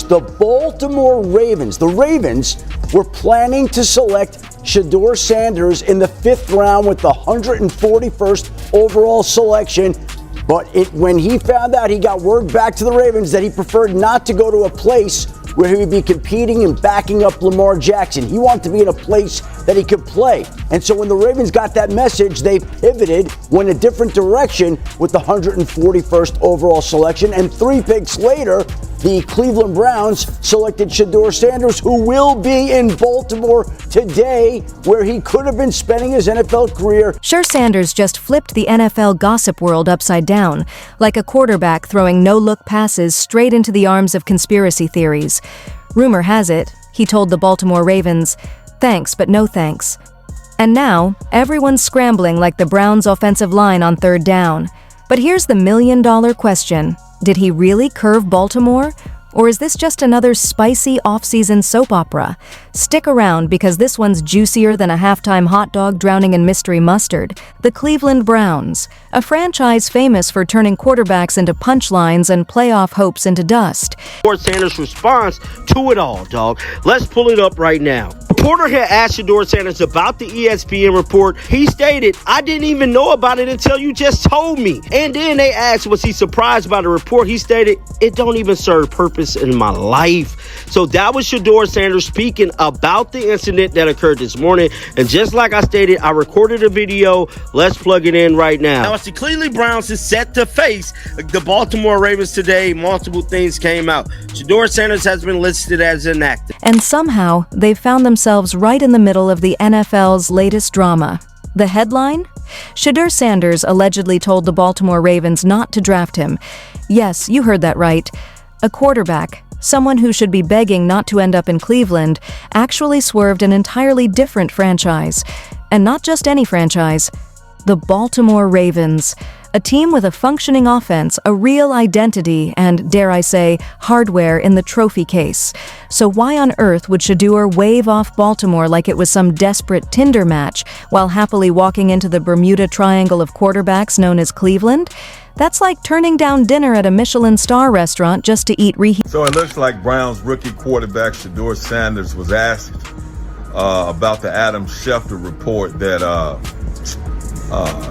the Baltimore Ravens. The Ravens were planning to select Shedeur Sanders in the 5th round with the 141st overall selection. But when he found out, he got word back to the Ravens that he preferred not to go to a place where he would be competing and backing up Lamar Jackson. He wanted to be in a place that he could play. And so when the Ravens got that message, they pivoted, went a different direction with the 141st overall selection. And 3 picks later, the Cleveland Browns selected Shedeur Sanders, who will be in Baltimore today, where he could have been spending his NFL career. Shedeur Sanders just flipped the NFL gossip world upside down, like a quarterback throwing no-look passes straight into the arms of conspiracy theories. Rumor has it, he told the Baltimore Ravens, "Thanks, but no thanks." And now, everyone's scrambling like the Browns' offensive line on 3rd down. But here's the million-dollar question. Did he really curve Baltimore? Or is this just another spicy off-season soap opera? Stick around because this one's juicier than a halftime hot dog drowning in mystery mustard. The Cleveland Browns, a franchise famous for turning quarterbacks into punchlines and playoff hopes into dust. Shedeur Sanders' response to it all, dog. Let's pull it up right now. Reporter had asked Shedeur Sanders about the ESPN report. He stated, "I didn't even know about it until you just told me." And then they asked, was he surprised by the report? He stated, "It don't even serve purpose in my life." So that was Shedeur Sanders speaking about the incident that occurred this morning. And just like I stated, I recorded a video. Let's plug it in right now. Now, as the Cleveland Browns is set to face the Baltimore Ravens today, multiple things came out. Shedeur Sanders has been listed as inactive. And somehow, they found themselves right in the middle of the NFL's latest drama. The headline? Shedeur Sanders allegedly told the Baltimore Ravens not to draft him. Yes, you heard that right. A quarterback, someone who should be begging not to end up in Cleveland, actually swerved an entirely different franchise. And not just any franchise. The Baltimore Ravens. A team with a functioning offense, a real identity, and, dare I say, hardware in the trophy case. So why on earth would Shedeur wave off Baltimore like it was some desperate Tinder match while happily walking into the Bermuda Triangle of quarterbacks known as Cleveland? That's like turning down dinner at a Michelin star restaurant just to eat So it looks like Browns rookie quarterback Shedeur Sanders was asked about the Adam Schefter report that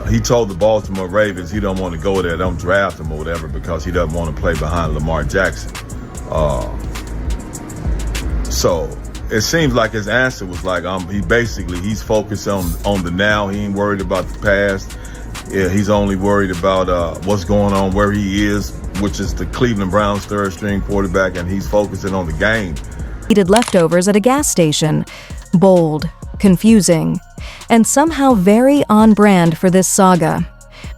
he told the Baltimore Ravens he don't want to go there, don't draft him or whatever, because he doesn't want to play behind Lamar Jackson. So it seems like his answer was like, he's focused on the now. He ain't worried about the past. Yeah, he's only worried about what's going on where he is, which is the Cleveland Browns' 3rd string quarterback, and he's focusing on the game. Eated leftovers at a gas station. Bold, confusing, and somehow very on brand for this saga.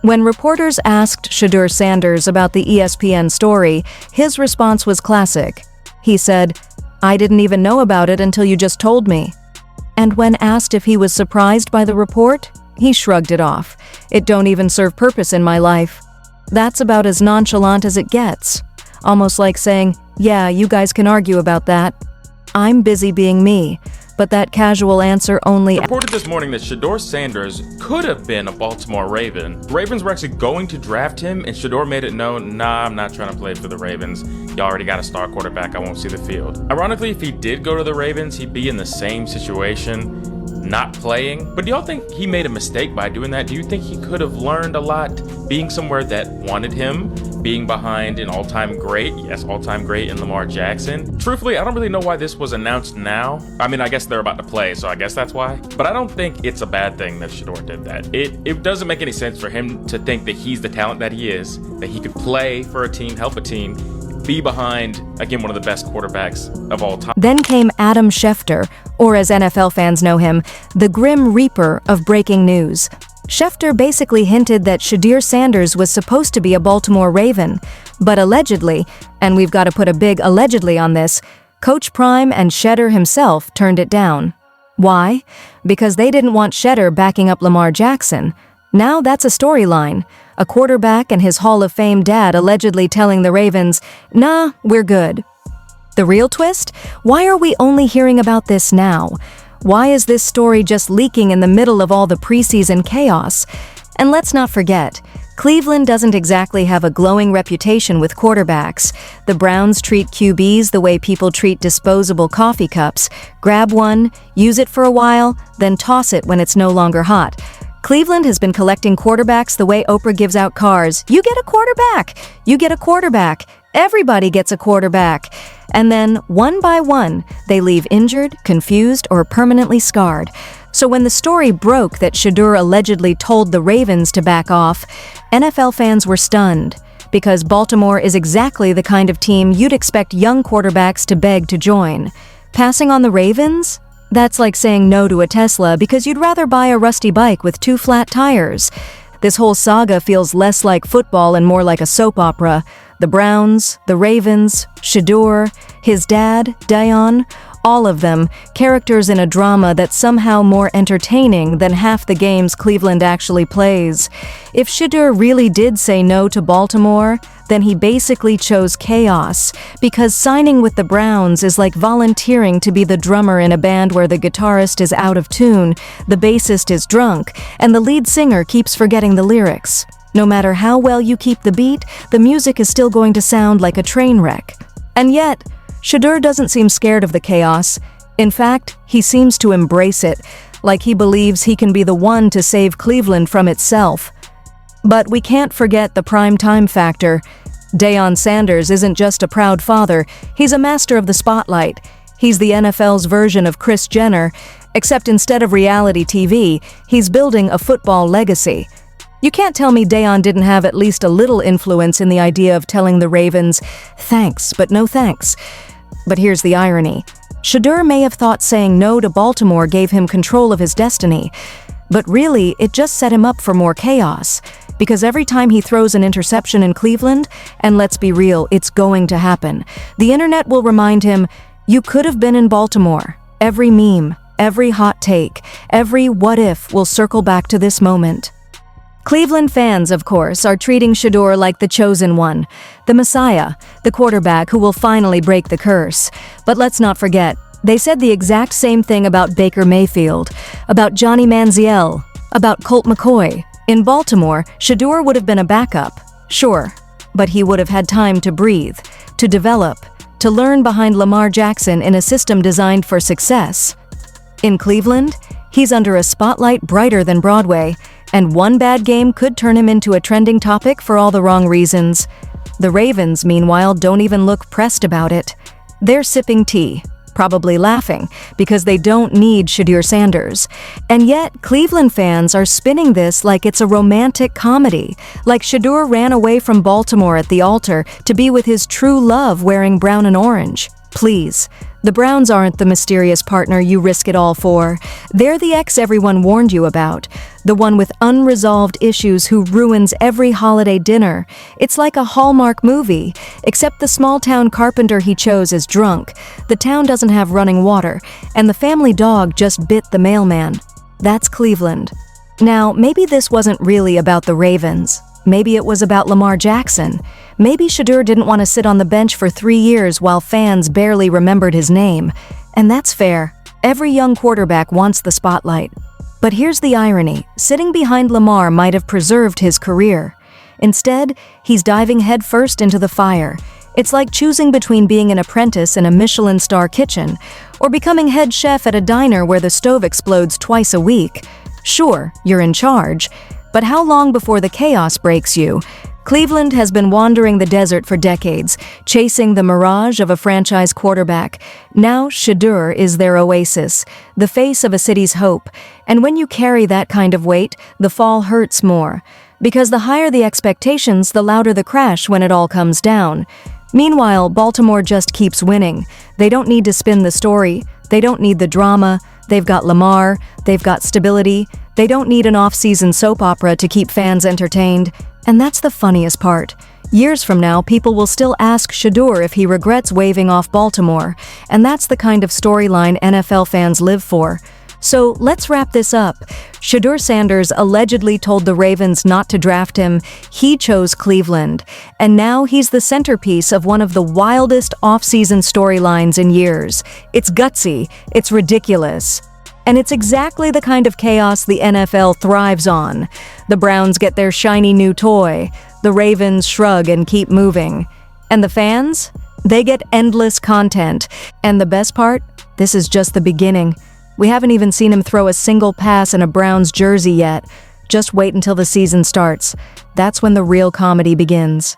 When reporters asked Shedeur Sanders about the ESPN story, his response was classic. He said, "I didn't even know about it until you just told me." And when asked if he was surprised by the report, he shrugged it off. "It don't even serve purpose in my life." That's about as nonchalant as it gets. Almost like saying, "Yeah, you guys can argue about that. I'm busy being me." But that casual answer only reported this morning that Shedeur Sanders could have been a Baltimore Raven. The Ravens were actually going to draft him, and Shedeur made it known, "Nah, I'm not trying to play for the Ravens. Y'all already got a star quarterback. I won't see the field." Ironically, if he did go to the Ravens, he'd be in the same situation, not playing. But do y'all think he made a mistake by doing that? Do you think he could have learned a lot being somewhere that wanted him, being behind an all-time great, yes, all-time great in Lamar Jackson? Truthfully, I don't really know why this was announced now. I mean, I guess they're about to play, so I guess that's why. But I don't think it's a bad thing that Shedeur did that. It doesn't make any sense for him to think that he's the talent that he is, that he could play for a team, help a team, be behind, again, one of the best quarterbacks of all time. Then came Adam Schefter, or as NFL fans know him, the Grim Reaper of breaking news. Schefter basically hinted that Shedeur Sanders was supposed to be a Baltimore Raven, but allegedly, and we've got to put a big allegedly on this, Coach Prime and Shedeur himself turned it down. Why? Because they didn't want Shedeur backing up Lamar Jackson. Now that's a storyline. A quarterback and his Hall of Fame dad allegedly telling the Ravens, "Nah, we're good." The real twist? Why are we only hearing about this now? Why is this story just leaking in the middle of all the preseason chaos? And let's not forget, Cleveland doesn't exactly have a glowing reputation with quarterbacks. The Browns treat QBs the way people treat disposable coffee cups. Grab one, use it for a while, then toss it when it's no longer hot. Cleveland has been collecting quarterbacks the way Oprah gives out cars. You get a quarterback! You get a quarterback! Everybody gets a quarterback! And then, one by one, they leave injured, confused, or permanently scarred. So when the story broke that Shedeur allegedly told the Ravens to back off, NFL fans were stunned, because Baltimore is exactly the kind of team you'd expect young quarterbacks to beg to join. Passing on the Ravens? That's like saying no to a Tesla because you'd rather buy a rusty bike with 2 flat tires. This whole saga feels less like football and more like a soap opera. The Browns, the Ravens, Shedeur, his dad, Deion, all of them, characters in a drama that's somehow more entertaining than half the games Cleveland actually plays. If Shedeur really did say no to Baltimore, then he basically chose chaos, because signing with the Browns is like volunteering to be the drummer in a band where the guitarist is out of tune, the bassist is drunk, and the lead singer keeps forgetting the lyrics. No matter how well you keep the beat, the music is still going to sound like a train wreck. And yet, Shedeur doesn't seem scared of the chaos. In fact, he seems to embrace it, like he believes he can be the one to save Cleveland from itself. But we can't forget the prime time factor. Shedeur Sanders isn't just a proud father, he's a master of the spotlight. He's the NFL's version of Kris Jenner, except instead of reality TV, he's building a football legacy. You can't tell me Shedeur didn't have at least a little influence in the idea of telling the Ravens, thanks, but no thanks. But here's the irony. Shedeur may have thought saying no to Baltimore gave him control of his destiny, but really, it just set him up for more chaos. Because every time he throws an interception in Cleveland, and let's be real, it's going to happen, the internet will remind him, you could have been in Baltimore. Every meme, every hot take, every what if will circle back to this moment. Cleveland fans, of course, are treating Shedeur like the chosen one, the Messiah, the quarterback who will finally break the curse. But let's not forget, they said the exact same thing about Baker Mayfield, about Johnny Manziel, about Colt McCoy. In Baltimore, Shedeur would have been a backup, sure, but he would have had time to breathe, to develop, to learn behind Lamar Jackson in a system designed for success. In Cleveland, he's under a spotlight brighter than Broadway, and one bad game could turn him into a trending topic for all the wrong reasons. The Ravens, meanwhile, don't even look pressed about it. They're sipping tea, probably laughing, because they don't need Shedeur Sanders. And yet, Cleveland fans are spinning this like it's a romantic comedy, like Shedeur ran away from Baltimore at the altar to be with his true love wearing brown and orange. Please. The Browns aren't the mysterious partner you risk it all for. They're the ex everyone warned you about. The one with unresolved issues who ruins every holiday dinner. It's like a Hallmark movie, except the small-town carpenter he chose is drunk. The town doesn't have running water, and the family dog just bit the mailman. That's Cleveland. Now, maybe this wasn't really about the Ravens. Maybe it was about Lamar Jackson. Maybe Shedeur didn't want to sit on the bench for 3 years while fans barely remembered his name. And that's fair. Every young quarterback wants the spotlight. But here's the irony. Sitting behind Lamar might have preserved his career. Instead, he's diving headfirst into the fire. It's like choosing between being an apprentice in a Michelin star kitchen or becoming head chef at a diner where the stove explodes twice a week. Sure, you're in charge, but how long before the chaos breaks you? Cleveland has been wandering the desert for decades, chasing the mirage of a franchise quarterback. Now Shedeur is their oasis, the face of a city's hope. And when you carry that kind of weight, the fall hurts more. Because the higher the expectations, the louder the crash when it all comes down. Meanwhile, Baltimore just keeps winning. They don't need to spin the story. They don't need the drama. They've got Lamar. They've got stability. They don't need an off-season soap opera to keep fans entertained. And that's the funniest part. Years from now, people will still ask Shedeur if he regrets waving off Baltimore. And that's the kind of storyline NFL fans live for. So let's wrap this up. Shedeur Sanders allegedly told the Ravens not to draft him. He chose Cleveland. And now he's the centerpiece of one of the wildest off-season storylines in years. It's gutsy. It's ridiculous. And it's exactly the kind of chaos the NFL thrives on. The Browns get their shiny new toy. The Ravens shrug and keep moving. And the fans? They get endless content. And the best part? This is just the beginning. We haven't even seen him throw a single pass in a Browns jersey yet. Just wait until the season starts. That's when the real comedy begins.